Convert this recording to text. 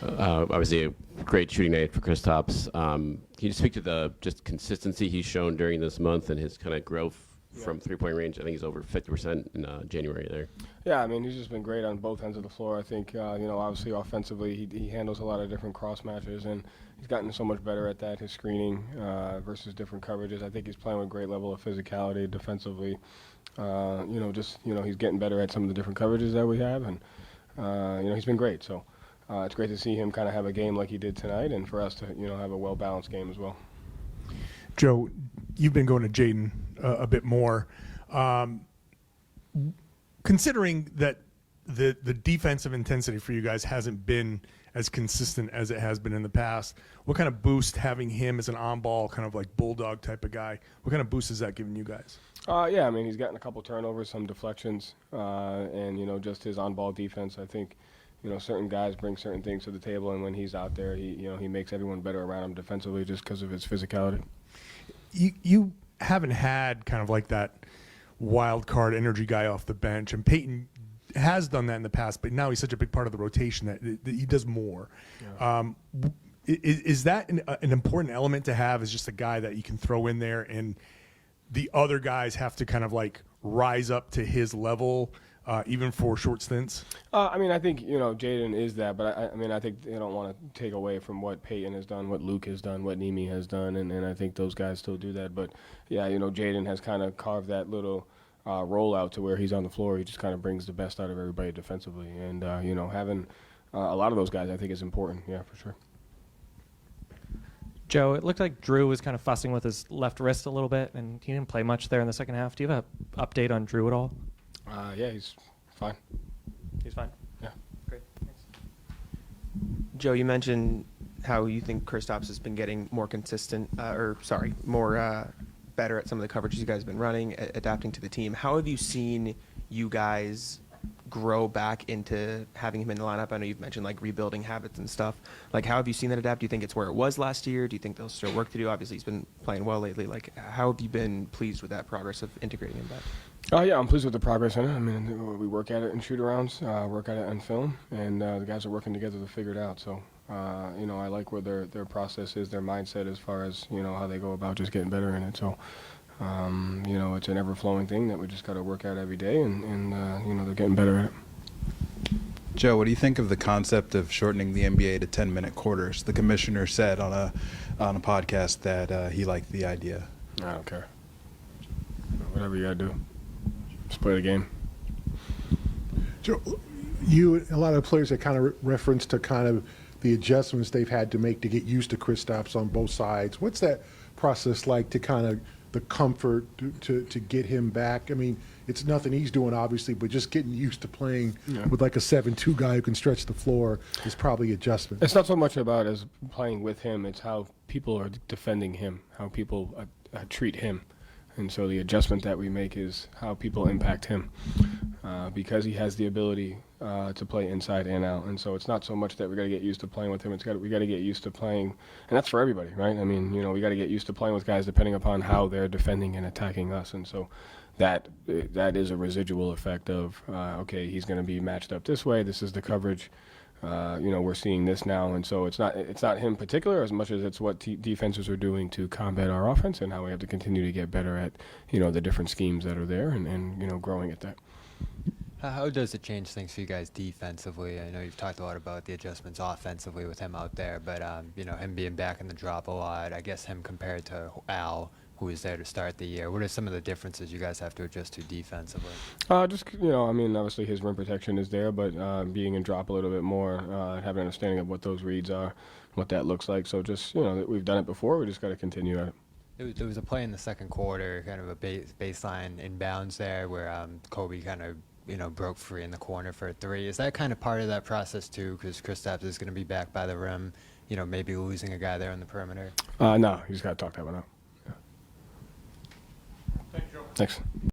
Obviously, a great shooting night for Kristaps. Can you speak to the just consistency he's shown during this month and his kind of growth from three-point range? I think he's over 50% in January there. Yeah, I mean, he's just been great on both ends of the floor. I think, obviously offensively, he handles a lot of different cross matches, and he's gotten so much better at that, his screening versus different coverages. I think he's playing with a great level of physicality defensively. He's getting better at some of the different coverages that we have, and, he's been great. So it's great to see him kind of have a game like he did tonight, and for us to, have a well-balanced game as well. Joe, you've been going to Jaden a bit more. Considering that the defensive intensity for you guys hasn't been as consistent as it has been in the past, what kind of boost having him as an on-ball kind of like bulldog type of guy, what kind of boost is that giving you guys? Yeah, I mean, he's gotten a couple turnovers, some deflections, and, just his on-ball defense. I think, certain guys bring certain things to the table, and when he's out there, he makes everyone better around him defensively just because of his physicality. You haven't had kind of like that wild card energy guy off the bench, and Peyton has done that in the past, but now he's such a big part of the rotation that he does more. Yeah. Is that an important element to have, is just a guy that you can throw in there and the other guys have to kind of like rise up to his level even for short stints? I think, Jaden is that, but I think they don't want to take away from what Peyton has done, what Luke has done, what Nimi has done, and I think those guys still do that. But, yeah, Jaden has kind of carved that little rollout to where he's on the floor. He just kind of brings the best out of everybody defensively. And, having a lot of those guys I think is important, yeah, for sure. Joe, it looked like Drew was kind of fussing with his left wrist a little bit, and he didn't play much there in the second half. Do you have an update on Drew at all? Yeah, he's fine. He's fine? Yeah. Great. Thanks. Joe, you mentioned how you think Kristaps has been getting more consistent, more better at some of the coverages you guys have been running, adapting to the team. How have you seen you guys grow back into having him in the lineup? I know you've mentioned like rebuilding habits and stuff. Like, how have you seen that adapt? Do you think it's where it was last year? Do you think there's still work to do? Obviously, he's been playing well lately. Like, how have you been pleased with that progress of integrating him back? Yeah, I'm pleased with the progress in it. I mean, we work at it in shoot-arounds, work at it on film, and the guys are working together to figure it out. So, I like where their process is, their mindset as far as, how they go about just getting better in it. So, it's an ever-flowing thing that we just got to work at every day, and they're getting better at it. Joe, what do you think of the concept of shortening the NBA to 10-minute quarters? The commissioner said on a podcast that he liked the idea. I don't care. Whatever you got to do. Just play the game. Joe, a lot of players that kind of reference to kind of the adjustments they've had to make to get used to Kristaps on both sides. What's that process like to kind of the comfort to get him back? I mean, it's nothing he's doing, obviously, but just getting used to playing with like a 7-2 guy who can stretch the floor is probably adjustment. It's not so much about as playing with him. It's how people are defending him, how people treat him. And so the adjustment that we make is how people impact him because he has the ability to play inside and out. And so it's not so much that we got to get used to playing with him. We got to get used to playing, and that's for everybody, right? I mean, we got to get used to playing with guys depending upon how they're defending and attacking us. And so that is a residual effect of, okay, he's going to be matched up this way. This is the coverage. We're seeing this now, and so it's not him in particular as much as it's what defenses are doing to combat our offense and how we have to continue to get better at, the different schemes that are there and growing at that. How does it change things for you guys defensively? I know you've talked a lot about the adjustments offensively with him out there, but him being back in the drop a lot, I guess him compared to Al, who was there to start the year. What are some of the differences you guys have to adjust to defensively? Obviously his rim protection is there, but being in drop a little bit more, having an understanding of what those reads are, what that looks like. So just, we've done it before. We just got to continue at it. There was a play in the second quarter, kind of a baseline inbounds there where Kobe kind of, broke free in the corner for a three. Is that kind of part of that process too? Because Kristaps is going to be back by the rim, maybe losing a guy there on the perimeter? No, you just got to talk that one out. Yeah. Thanks, Joe. Thanks.